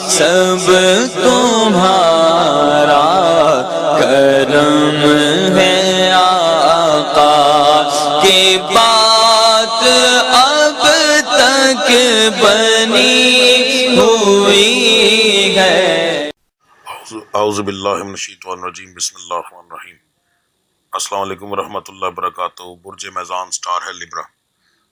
سب تمہارا کرم ہے آقا کی بات اب تک بنی ہوئی ہے۔ اعوذ باللہ من الشیطان الرجیم، بسم اللہ الرحمن الرحیم۔ السلام علیکم ورحمۃ اللہ وبرکاتہ۔ برج میزان سٹار ہے لیبرا۔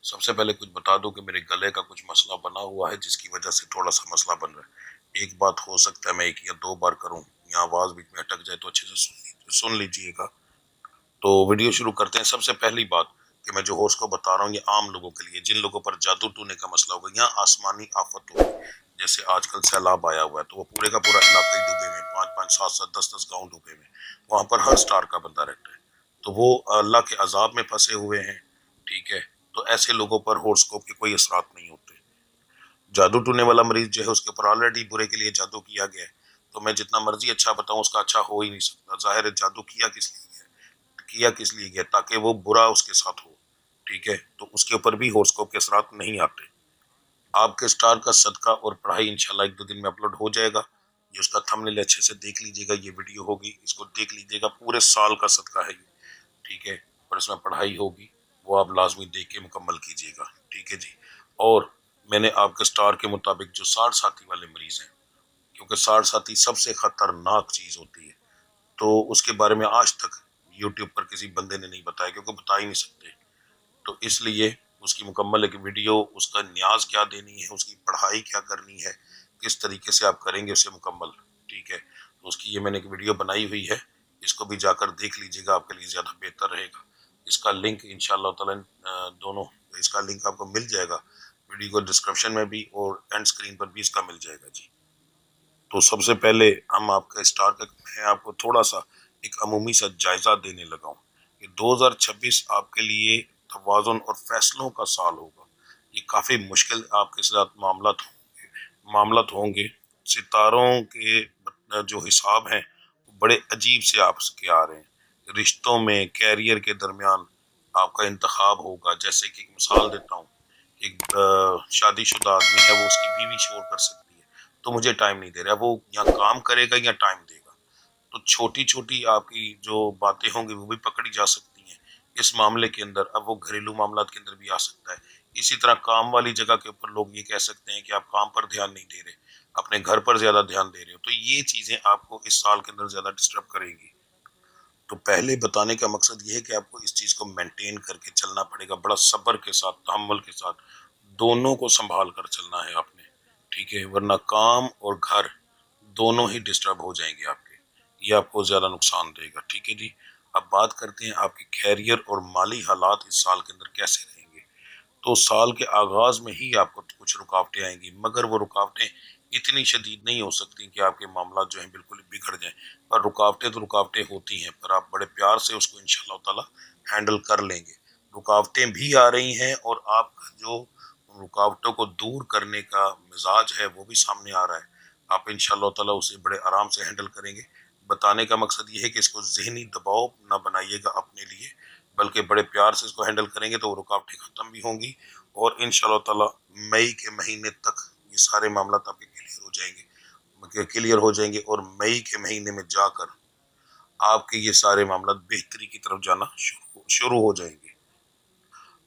سب سے پہلے کچھ بتا دوں کہ میرے گلے کا کچھ مسئلہ بنا ہوا ہے، جس کی وجہ سے تھوڑا سا مسئلہ بن رہا ہے۔ ایک بات ہو سکتا ہے میں ایک یا دو بار کروں یا آواز بیچ میں اٹک جائے تو اچھے سے سن لیجئے گا۔ تو ویڈیو شروع کرتے ہیں۔ سب سے پہلی بات کہ میں جو ہورس کو بتا رہا ہوں یہ عام لوگوں کے لیے، جن لوگوں پر جادو ٹونے کا مسئلہ ہوگا یا آسمانی آفت ہوگی، جیسے آج کل سیلاب آیا ہوا ہے تو وہ پورے کا پورا علاقہ ہی ڈوبے میں، 5 7 7 10 10 گاؤں ڈوبے میں، وہاں پر ہر سٹار کا بندہ رہتا ہے، تو وہ اللہ کے عذاب میں پھنسے ہوئے ہیں، ٹھیک ہے۔ تو ایسے لوگوں پر ہورسکوپ کے کوئی اثرات نہیں ہوتے۔ جادو ٹونے والا مریض جو ہے اس کے اوپر آلریڈی برے کے لیے جادو کیا گیا ہے، تو میں جتنا مرضی اچھا بتاؤں اس کا اچھا ہو ہی نہیں سکتا۔ ظاہر ہے جادو کیا کس لیے گیا تاکہ وہ برا اس کے ساتھ ہو، ٹھیک ہے۔ تو اس کے اوپر بھی ہورسکوپ کے اثرات نہیں آتے۔ آپ کے سٹار کا صدقہ اور پڑھائی انشاءاللہ 1 2 دن میں اپلوڈ ہو جائے گا۔ یہ اس کا تھمبنیل اچھے سے دیکھ لیجئے گا، یہ ویڈیو ہوگی، اس کو دیکھ لیجئے گا، پورے سال کا صدقہ ہے یہ، ٹھیک ہے۔ اور اس میں پڑھائی ہوگی، وہ آپ لازمی دیکھ کے مکمل کیجئے گا، ٹھیک ہے جی۔ اور میں نے آپ کے سٹار کے مطابق جو 60 ساتھی والے مریض ہیں، کیونکہ 60 ساتھی سب سے خطرناک چیز ہوتی ہے، تو اس کے بارے میں آج تک یوٹیوب پر کسی بندے نے نہیں بتایا، کیونکہ بتا ہی نہیں سکتے، تو اس لیے اس کی مکمل ایک ویڈیو، اس کا نیاز کیا دینی ہے، اس کی پڑھائی کیا کرنی ہے، کس طریقے سے آپ کریں گے اسے مکمل، ٹھیک ہے۔ تو اس کی یہ میں نے ایک ویڈیو بنائی ہوئی ہے، اس کو بھی جا کر دیکھ لیجئے گا، آپ کے لیے زیادہ بہتر رہے گا۔ اس کا لنک انشاءاللہ تعالی دونوں، اس کا لنک آپ کو مل جائے گا ویڈیو کو ڈسکرپشن میں بھی، اور اینڈ سکرین پر بھی اس کا مل جائے گا جی۔ تو سب سے پہلے ہم آپ کا سٹار کا، میں آپ کو تھوڑا سا ایک عمومی سا جائزہ دینے لگا ہوں کہ 2026 آپ کے لیے توازن اور فیصلوں کا سال ہوگا۔ یہ کافی مشکل آپ کے ساتھ معاملات ہوں گے۔ ستاروں کے جو حساب ہیں وہ بڑے عجیب سے آپ کے آ رہے ہیں۔ رشتوں میں، کیریئر کے درمیان آپ کا انتخاب ہوگا۔ جیسے کہ ایک مثال دیتا ہوں، ایک شادی شدہ آدمی ہے، وہ اس کی بیوی شور کر سکتی ہے تو مجھے ٹائم نہیں دے رہا، وہ یا کام کرے گا یا ٹائم دے گا، تو چھوٹی چھوٹی آپ کی جو باتیں ہوں گی وہ بھی پکڑی جا سکتی ہیں اس معاملے کے اندر۔ اب وہ گھریلو معاملات کے اندر بھی آ سکتا ہے۔ اسی طرح کام والی جگہ کے اوپر لوگ یہ کہہ سکتے ہیں کہ آپ کام پر دھیان نہیں دے رہے، اپنے گھر پر زیادہ دھیان دے رہے ہو، تو یہ چیزیں آپ کو اس سال کے اندر زیادہ ڈسٹرب کریں گی۔ تو پہلے بتانے کا مقصد یہ ہے کہ آپ کو اس چیز کو مینٹین کر کے چلنا پڑے گا، بڑا صبر کے ساتھ، تحمل کے ساتھ، دونوں کو سنبھال کر چلنا ہے آپ نے، ٹھیک ہے، ورنہ کام اور گھر دونوں ہی ڈسٹرب ہو جائیں گے آپ کے، یہ آپ کو زیادہ نقصان دے گا، ٹھیک ہے جی۔ اب بات کرتے ہیں آپ کے کیریئر اور مالی حالات اس سال کے اندر کیسے رہیں گے۔ تو سال کے آغاز میں ہی آپ کو کچھ رکاوٹیں آئیں گی، مگر وہ رکاوٹیں اتنی شدید نہیں ہو سکتی کہ آپ کے معاملات جو ہیں بالکل بگڑ جائیں، پر رکاوٹیں تو رکاوٹیں ہوتی ہیں، پر آپ بڑے پیار سے اس کو انشاءاللہ تعالی ہینڈل کر لیں گے۔ رکاوٹیں بھی آ رہی ہیں اور آپ کا جو رکاوٹوں کو دور کرنے کا مزاج ہے وہ بھی سامنے آ رہا ہے، آپ انشاءاللہ تعالی اسے بڑے آرام سے ہینڈل کریں گے۔ بتانے کا مقصد یہ ہے کہ اس کو ذہنی دباؤ نہ بنائیے گا اپنے لیے، بلکہ بڑے پیار سے اس کو ہینڈل کریں گے تو وہ رکاوٹیں ختم بھی ہوں گی، اور انشاءاللہ تعالی مئی کے مہینے تک یہ سارے معاملات آپ کے کلیئر ہو جائیں گے، اور مئی کے مہینے میں جا کر آپ کے یہ سارے معاملات بہتری کی طرف جانا شروع ہو جائیں گے۔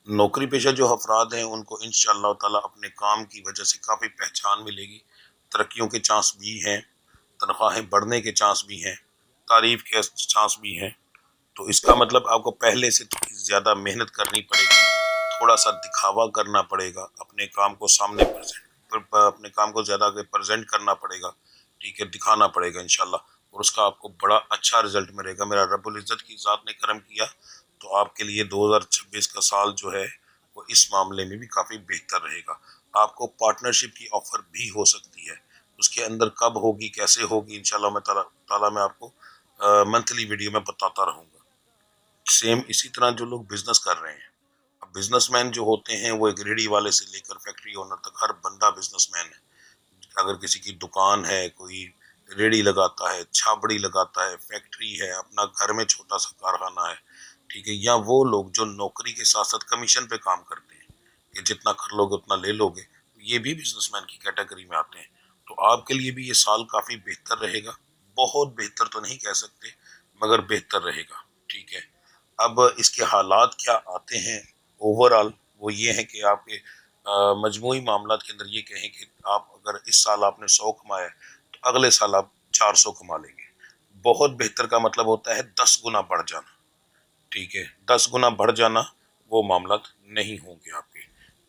نوکری پیشہ جو افراد ہیں ان کو انشاءاللہ تعالی اپنے کام کی وجہ سے کافی پہچان ملے گی، ترقیوں کے چانس بھی ہیں، تنخواہیں بڑھنے کے چانس بھی ہیں، تعریف کے چانس بھی ہیں۔ تو اس کا مطلب آپ کو پہلے سے تھوڑی زیادہ محنت کرنی پڑے گی، تھوڑا سا دکھاوا کرنا پڑے گا، اپنے کام کو زیادہ پریزنٹ کرنا پڑے گا، ٹھیک ہے، دکھانا پڑے گا انشاءاللہ، اور اس کا آپ کو بڑا اچھا رزلٹ ملے گا۔ میرا رب العزت کی ذات نے کرم کیا تو آپ کے لیے 2026 کا سال جو ہے وہ اس معاملے میں بھی کافی بہتر رہے گا۔ آپ کو پارٹنرشپ کی آفر بھی ہو سکتی ہے، اس کے اندر کب ہوگی، کیسے ہوگی، انشاءاللہ میں آپ کو منتھلی ویڈیو میں بتاتا رہوں گا۔ سیم اسی طرح جو لوگ بزنس کر رہے ہیں، اب بزنس مین جو ہوتے ہیں وہ ایک ریڑھی والے سے لے کر فیکٹری اونر تک ہر بندہ بزنس مین ہے۔ اگر کسی کی دکان ہے، کوئی ریڑھی لگاتا ہے، چھابڑی لگاتا ہے، فیکٹری ہے، اپنا گھر میں چھوٹا سا کارخانہ ہے، ٹھیک ہے، یا وہ لوگ جو نوکری کے ساتھ ساتھ کمیشن پہ کام کرتے ہیں کہ جتنا کر لوگے اتنا لے لوگے، یہ بھی بزنس مین کی کیٹیگری میں آتے ہیں۔ تو آپ کے لیے بھی یہ سال کافی بہتر رہے گا، بہت بہتر تو نہیں کہہ سکتے مگر بہتر رہے گا، ٹھیک ہے۔ اب اس کے حالات کیا آتے ہیں اوور آل، وہ یہ ہیں کہ آپ کے مجموعی معاملات کے اندر یہ کہیں کہ آپ اگر اس سال آپ نے 100 کمایا تو اگلے سال آپ 400 کما لیں گے۔ بہت بہتر کا مطلب ہوتا ہے 10 گنا بڑھ جانا، ٹھیک ہے، 10 گنا بڑھ جانا، وہ معاملات نہیں ہوں گے آپ کے،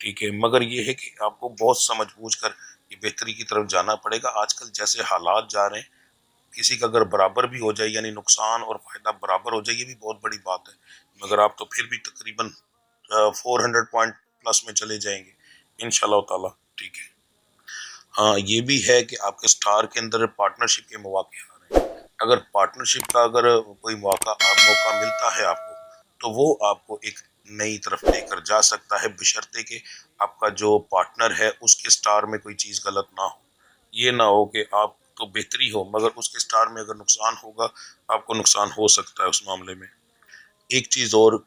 ٹھیک ہے۔ مگر یہ ہے کہ آپ کو بہت سمجھ بوجھ کر یہ بہتری کی طرف جانا پڑے گا۔ آج کل جیسے حالات جا رہے ہیں، کسی کا اگر برابر بھی ہو جائے، یعنی نقصان اور فائدہ برابر ہو جائے، یہ بھی بہت بڑی بات ہے، مگر آپ تو پھر بھی تقریباً 400 پوائنٹ پلس میں چلے جائیں گے انشاءاللہ تعالی، ٹھیک ہے۔ ہاں یہ بھی ہے کہ آپ کے سٹار کے اندر پارٹنرشپ کے مواقع آ رہے ہیں۔ اگر پارٹنرشپ کا اگر کوئی موقع ملتا ہے آپ کو، تو وہ آپ کو ایک نئی طرف لے کر جا سکتا ہے، بشرطے کہ آپ کا جو پارٹنر ہے اس کے سٹار میں کوئی چیز غلط نہ ہو۔ یہ نہ ہو کہ آپ تو بہتری ہو مگر اس کے سٹار میں اگر نقصان ہوگا، آپ کو نقصان ہو سکتا ہے اس معاملے میں۔ ایک چیز اور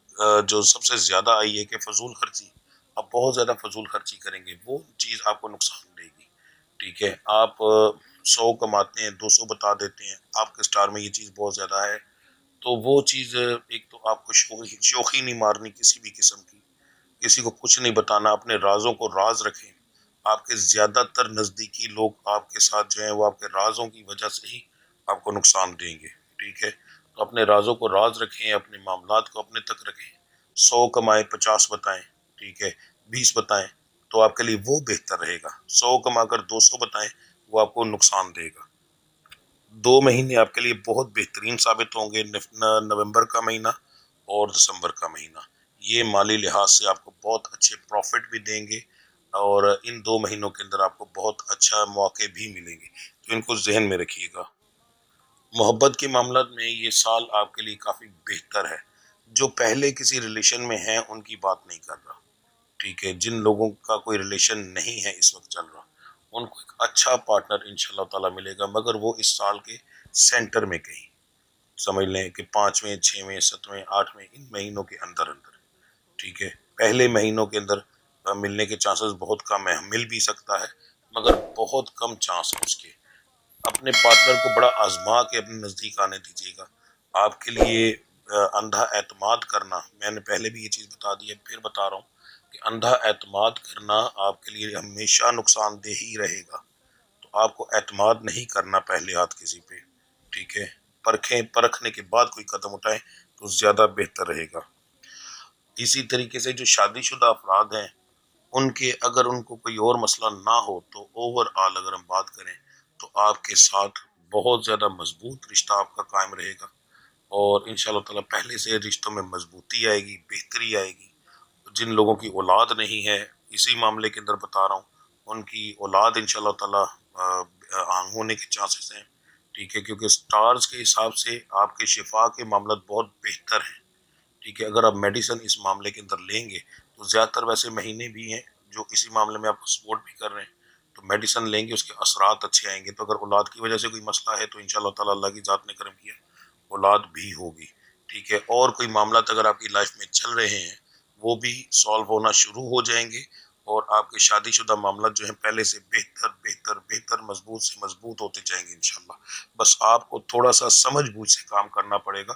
جو سب سے زیادہ آئی ہے کہ فضول خرچی، آپ بہت زیادہ فضول خرچی کریں گے، وہ چیز آپ کو نقصان دے گی، ٹھیک ہے۔ آپ 100 کماتے ہیں، 200 بتا دیتے ہیں، آپ کے سٹار میں یہ چیز بہت زیادہ ہے، تو وہ چیز ایک تو آپ کو شوخی نہیں مارنی کسی بھی قسم کی، کسی کو کچھ نہیں بتانا، اپنے رازوں کو راز رکھیں۔ آپ کے زیادہ تر نزدیکی لوگ آپ کے ساتھ جو ہیں وہ آپ کے رازوں کی وجہ سے ہی آپ کو نقصان دیں گے، ٹھیک ہے۔ تو اپنے رازوں کو راز رکھیں، اپنے معاملات کو اپنے تک رکھیں۔ 100 کمائیں 50 بتائیں، ٹھیک ہے، 20 بتائیں تو آپ کے لیے وہ بہتر رہے گا۔ 100 کما کر 200 بتائیں، وہ آپ کو نقصان دے گا۔ 2 مہینے آپ کے لیے بہت بہترین ثابت ہوں گے، نومبر کا مہینہ اور دسمبر کا مہینہ۔ یہ مالی لحاظ سے آپ کو بہت اچھے پروفٹ بھی دیں گے، اور ان 2 مہینوں کے اندر آپ کو بہت اچھا مواقع بھی ملیں گے، تو ان کو ذہن میں رکھیے گا۔ محبت کے معاملات میں یہ سال آپ کے لیے کافی بہتر ہے۔ جو پہلے کسی ریلیشن میں ہیں ان کی بات نہیں کر رہا، ٹھیک ہے، جن لوگوں کا کوئی ریلیشن نہیں ہے اس وقت چل رہا، ان کو ایک اچھا پارٹنر انشاءاللہ تعالی ملے گا، مگر وہ اس سال کے سینٹر میں کہیں، سمجھ لیں کہ 5ویں 6ویں 7ویں 8ویں ان مہینوں کے اندر اندر، ٹھیک ہے۔ پہلے مہینوں کے اندر ملنے کے چانسز بہت کم ہیں، مل بھی سکتا ہے مگر بہت کم چانس ہے اس کے۔ اپنے پارٹنر کو بڑا آزما کے اپنے نزدیک آنے دیجیے گا۔ آپ کے لیے اندھا اعتماد کرنا، میں نے پہلے بھی یہ چیز بتا دی ہے، پھر بتا رہا ہوں کہ اندھا اعتماد کرنا آپ کے لیے ہمیشہ نقصان دہ ہی رہے گا۔ تو آپ کو اعتماد نہیں کرنا پہلے ہاتھ کسی پہ، ٹھیک ہے۔ پرکھنے کے بعد کوئی قدم اٹھائیں تو زیادہ بہتر رہے گا۔ اسی طریقے سے جو شادی شدہ افراد ہیں، ان کے اگر ان کو کوئی اور مسئلہ نہ ہو تو اوور آل اگر ہم بات کریں تو آپ کے ساتھ بہت زیادہ مضبوط رشتہ آپ کا قائم رہے گا، اور انشاءاللہ تعالی پہلے سے رشتوں میں مضبوطی آئے گی، بہتری آئے گی۔ جن لوگوں کی اولاد نہیں ہے، اسی معاملے کے اندر بتا رہا ہوں، ان کی اولاد انشاءاللہ تعالی ہونے کے چانسز ہیں، ٹھیک ہے، کیونکہ سٹارز کے حساب سے آپ کے شفا کے معاملات بہت بہتر ہیں، ٹھیک ہے۔ اگر آپ میڈیسن اس معاملے کے اندر لیں گے تو زیادہ تر ویسے مہینے بھی ہیں جو اسی معاملے میں آپ کو سپورٹ بھی کر رہے ہیں، تو میڈیسن لیں گے اس کے اثرات اچھے آئیں گے۔ تو اگر اولاد کی وجہ سے کوئی مسئلہ ہے تو انشاءاللہ تعالی اللہ کی ذات نے کرم کیا اولاد بھی ہوگی، ٹھیک ہے۔ اور کوئی معاملات اگر آپ کی لائف میں چل رہے ہیں وہ بھی سالو ہونا شروع ہو جائیں گے، اور آپ کے شادی شدہ معاملات جو ہیں پہلے سے بہتر بہتر بہتر، مضبوط سے مضبوط ہوتے جائیں گے انشاءاللہ۔ بس آپ کو تھوڑا سا سمجھ بوجھ سے کام کرنا پڑے گا۔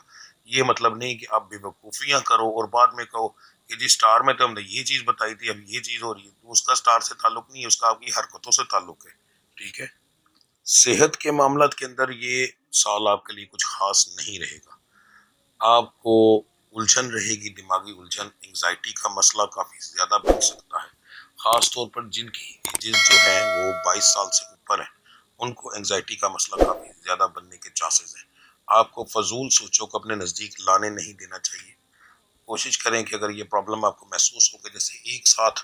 یہ مطلب نہیں کہ آپ بے وقوفیاں کرو اور بعد میں کہو کہ جی سٹار میں تو ہم نے یہ چیز بتائی تھی، اب یہ چیز ہو رہی ہے، تو اس کا سٹار سے تعلق نہیں ہے، اس کا آپ کی حرکتوں سے تعلق ہے، ٹھیک ہے۔ صحت کے معاملات کے اندر یہ سال آپ کے لیے کچھ خاص نہیں رہے گا۔ آپ کو الجھن رہے گی، دماغی الجھن، انگزائٹی کا مسئلہ کافی زیادہ بن سکتا ہے، خاص طور پر جن کی ایجز جو ہیں وہ 22 سال سے اوپر ہیں، ان کو انگزائٹی کا مسئلہ کافی زیادہ بننے کے چانسز ہیں۔ آپ کو فضول سوچوں کو اپنے نزدیک لانے نہیں دینا چاہیے۔ کوشش کریں کہ اگر یہ پرابلم آپ کو محسوس ہو کہ جیسے ایک ساتھ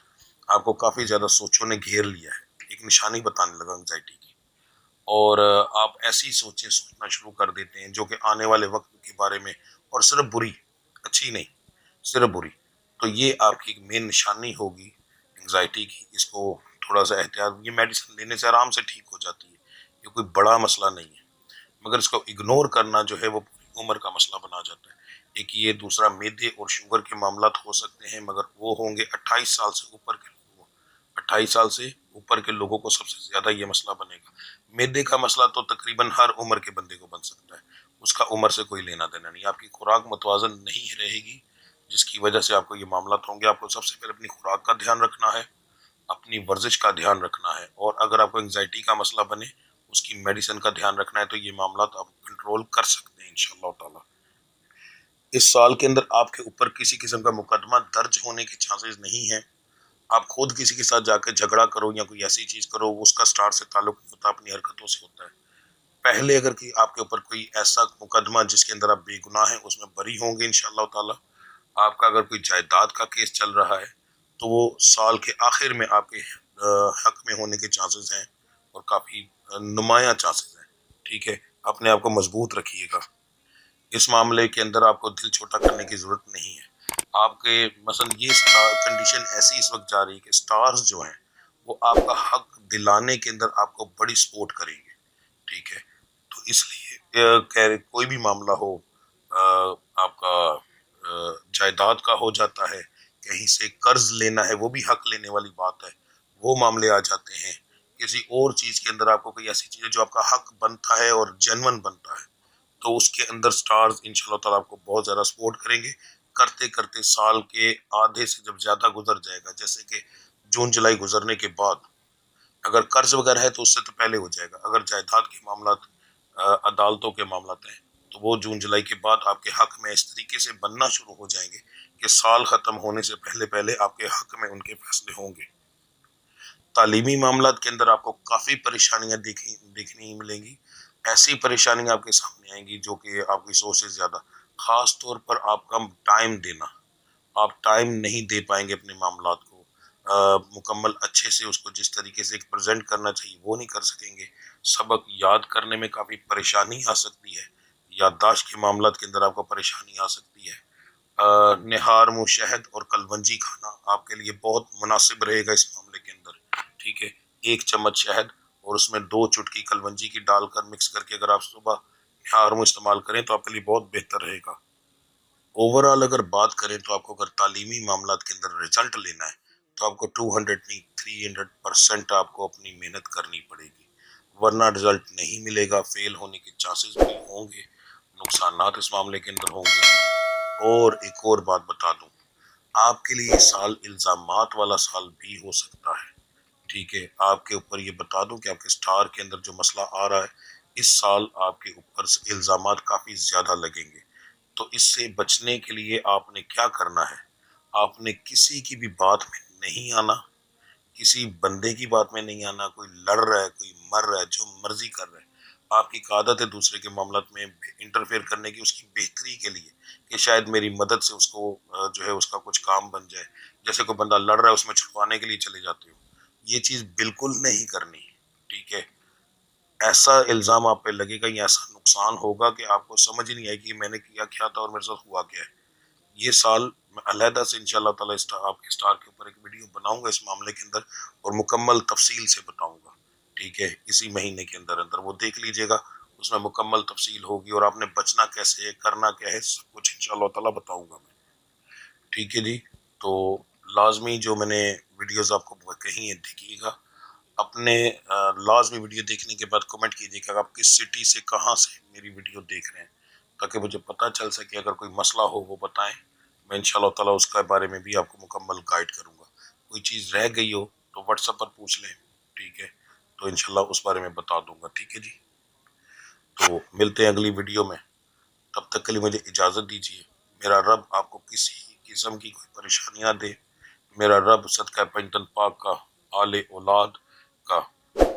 آپ کو کافی زیادہ سوچوں نے گھیر لیا ہے، ایک نشانی بتانے لگا انگزائٹی کی، اور آپ ایسی سوچیں سوچنا شروع کر دیتے ہیں جو کہ آنے والے وقت کے بارے میں، اور صرف بری، اچھی نہیں، صرف بری، تو یہ آپ کی ایک مین نشانی ہوگی انگزائٹی کی۔ اس کو تھوڑا سا احتیاط، یہ میڈیسن لینے سے آرام سے ٹھیک ہو جاتی ہے، یہ کوئی بڑا مسئلہ نہیں ہے، مگر اس کو اگنور کرنا جو ہے وہ پوری عمر کا مسئلہ بنا جاتا ہے۔ ایک یہ، دوسرا میدے اور شوگر کے معاملات ہو سکتے ہیں، مگر وہ ہوں گے 28 سال سے اوپر کے لوگوں، 28 سال سے اوپر کے لوگوں کو سب سے زیادہ یہ مسئلہ بنے گا۔ معدے کا مسئلہ تو تقریباً ہر عمر کے بندے کو بن سکتا ہے، اس کا عمر سے کوئی لینا دینا نہیں۔ آپ کی خوراک متوازن نہیں رہے گی جس کی وجہ سے آپ کو یہ معاملات ہوں گے۔ آپ کو سب سے پہلے اپنی خوراک کا دھیان رکھنا ہے، اپنی ورزش کا دھیان رکھنا ہے، اور اگر آپ کو انگزائٹی کا مسئلہ بنے اس کی میڈیسن کا دھیان رکھنا ہے، تو یہ معاملات آپ کنٹرول کر سکتے ہیں انشاءاللہ تعالی۔ اس سال کے اندر آپ کے اوپر کسی قسم کا مقدمہ درج ہونے کے چانسز نہیں ہیں۔ آپ خود کسی کے ساتھ جا کے جھگڑا کرو یا کوئی ایسی چیز کرو، اس کا سٹارٹ سے تعلق نہیں ہوتا، اپنی حرکتوں سے ہوتا ہے۔ پہلے اگر آپ کے اوپر کوئی ایسا مقدمہ جس کے اندر آپ بے گناہ ہیں اس میں بری ہوں گے انشاءاللہ تعالی۔ آپ کا اگر کوئی جائیداد کا کیس چل رہا ہے تو وہ سال کے آخر میں آپ کے حق میں ہونے کے چانسز ہیں، اور کافی نمایاں چانسز ہیں، ٹھیک ہے۔ اپنے آپ کو مضبوط رکھیے گا، اس معاملے کے اندر آپ کو دل چھوٹا کرنے کی ضرورت نہیں ہے۔ آپ کے مثلا یہ کنڈیشن ایسی اس وقت جا رہی ہے کہ سٹارز جو ہیں وہ آپ کا حق دلانے کے اندر آپ کو بڑی سپورٹ کریں گے، ٹھیک ہے۔ تو اس لیے کوئی بھی معاملہ ہو، آپ کا جائیداد کا ہو جاتا ہے، کہیں سے قرض لینا ہے وہ بھی حق لینے والی بات ہے، وہ معاملے آ جاتے ہیں۔ کسی اور چیز کے اندر آپ کو کوئی ایسی چیز ہے جو آپ کا حق بنتا ہے اور جینون بنتا ہے، تو اس کے اندر سٹارز انشاءاللہ تعالیٰ آپ کو بہت زیادہ سپورٹ کریں گے۔ کرتے کرتے سال کے آدھے سے جب زیادہ گزر جائے گا، جیسے کہ جون جولائی گزرنے کے بعد، اگر قرض وغیرہ ہے تو اس سے تو پہلے ہو جائے گا، اگر جائیداد کے معاملات، عدالتوں کے معاملات ہیں، تو وہ جون جولائی کے بعد آپ کے حق میں اس طریقے سے بننا شروع ہو جائیں گے کہ سال ختم ہونے سے پہلے پہلے آپ کے حق میں ان کے فیصلے ہوں گے۔ تعلیمی معاملات کے اندر آپ کو کافی پریشانیاں دیکھنی ملیں گی۔ ایسی پریشانیاں آپ کے سامنے آئیں گی جو کہ آپ کی سوچ سے زیادہ، خاص طور پر آپ کا ٹائم دینا، آپ ٹائم نہیں دے پائیں گے اپنے معاملات کو مکمل اچھے سے، اس کو جس طریقے سے پریزنٹ کرنا چاہیے وہ نہیں کر سکیں گے۔ سبق یاد کرنے میں کافی پریشانی آ سکتی ہے، یادداشت کے معاملات کے اندر آپ کو پریشانی آ سکتی ہے۔ نہار منہ شہد اور کلونجی کھانا آپ کے لیے بہت مناسب رہے گا اس معاملے کے اندر، ٹھیک ہے۔ 1 چمچ شہد اور اس میں 2 چٹکی کلونجی کی ڈال کر مکس کر کے اگر آپ صبح نہار منہ استعمال کریں تو آپ کے لیے بہت بہتر رہے گا۔ اوورآل اگر بات کریں تو آپ کو اگر تعلیمی معاملات کے اندر رزلٹ لینا ہے تو آپ کو 200 نہیں 300% آپ کو اپنی محنت کرنی پڑے گی، ورنہ رزلٹ نہیں ملے گا، فیل ہونے کے چانسز بھی ہوں گے، نقصانات اس معاملے کے اندر ہوں گے۔ اور ایک اور بات بتا دوں، آپ کے لیے یہ سال الزامات والا سال بھی ہو سکتا ہے، ٹھیک ہے۔ آپ کے اوپر یہ بتا دوں کہ آپ کے سٹار کے اندر جو مسئلہ آ رہا ہے، اس سال آپ کے اوپر سے الزامات کافی زیادہ لگیں گے۔ تو اس سے بچنے کے لیے آپ نے کیا کرنا ہے، آپ نے کسی کی بھی بات میں نہیں آنا، کسی بندے کی بات میں نہیں آنا۔ کوئی لڑ رہا ہے، کوئی مر رہا ہے، جو مرضی کر رہا ہے، آپ کی عادت ہے دوسرے کے معاملات میں انٹرفیئر کرنے کی، اس کی بہتری کے لیے کہ شاید میری مدد سے اس کو جو ہے اس کا کچھ کام بن جائے۔ جیسے کوئی بندہ لڑ رہا ہے اس میں چھڑوانے کے لیے چلے جاتے ہو، یہ چیز بالکل نہیں کرنی، ٹھیک ہے۔ ایسا الزام آپ پہ لگے گا یا ایسا نقصان ہوگا کہ آپ کو سمجھ ہی نہیں آئے گی میں نے کیا تھا اور میرے ساتھ ہوا کیا ہے۔ یہ سال میں علیحدہ سے انشاءاللہ تعالیٰ آپ کے سٹار کے اوپر ایک ویڈیو بناؤں گا اس معاملے کے اندر، اور مکمل تفصیل سے بتاؤں گا، ٹھیک ہے۔ اسی مہینے کے اندر وہ دیکھ لیجئے گا، اس میں مکمل تفصیل ہوگی، اور آپ نے بچنا کیسے ہے، کرنا کیا ہے، سب کچھ انشاءاللہ تعالیٰ بتاؤں گا میں، ٹھیک ہے جی۔ تو لازمی جو میں نے ویڈیوز آپ کو کہیں ہیں دیکھیے گا، اپنے لازمی ویڈیو دیکھنے کے بعد کمنٹ کیجیے کہ آپ کس سٹی سے کہاں سے میری ویڈیو دیکھ رہے ہیں، تاکہ مجھے پتہ چل سکے، اگر کوئی مسئلہ ہو وہ بتائیں، میں انشاءاللہ تعالیٰ اس کے بارے میں بھی آپ کو مکمل گائیڈ کروں گا۔ کوئی چیز رہ گئی ہو تو واٹس ایپ پر پوچھ لیں، ٹھیک ہے، تو انشاءاللہ اس بارے میں بتا دوں گا، ٹھیک ہے جی۔ تو ملتے ہیں اگلی ویڈیو میں، تب تک کے لیے مجھے اجازت دیجیے۔ میرا رب آپ کو کسی قسم کی کوئی پریشانی نہ دے، میرا رب صدقہ پنجتن پاک کا، آل اولاد کا،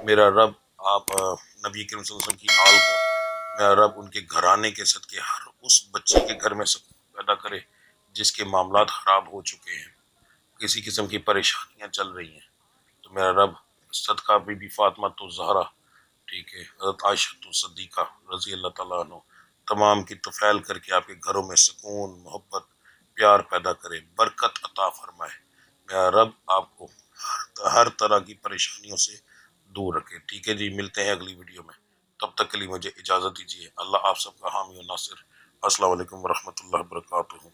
میرا رب آپ نبی کریم صلی اللہ علیہ وسلم کی آل کا، میرا رب ان کے گھرانے کے صدقے ہر اس بچے کے گھر میں سکون پیدا کرے جس کے معاملات خراب ہو چکے ہیں، کسی قسم کی پریشانیاں چل رہی ہیں، تو میرا رب صدقہ بی بی فاطمہ تو زہرا، ٹھیک ہے، حضرت عائشہ تو صدیقہ رضی اللہ تعالیٰ عنہ، تمام کی طفیل کر کے آپ کے گھروں میں سکون، محبت، پیار پیدا کرے، برکت عطا فرمائے۔ میرا رب آپ کو ہر طرح کی پریشانیوں سے دور رکھے، ٹھیک ہے جی۔ ملتے ہیں اگلی ویڈیو میں، تب تک کے لیے مجھے اجازت دیجیے۔ اللہ آپ سب کا حامی و ناصر۔ السلام علیکم ورحمۃ اللہ وبرکاتہ۔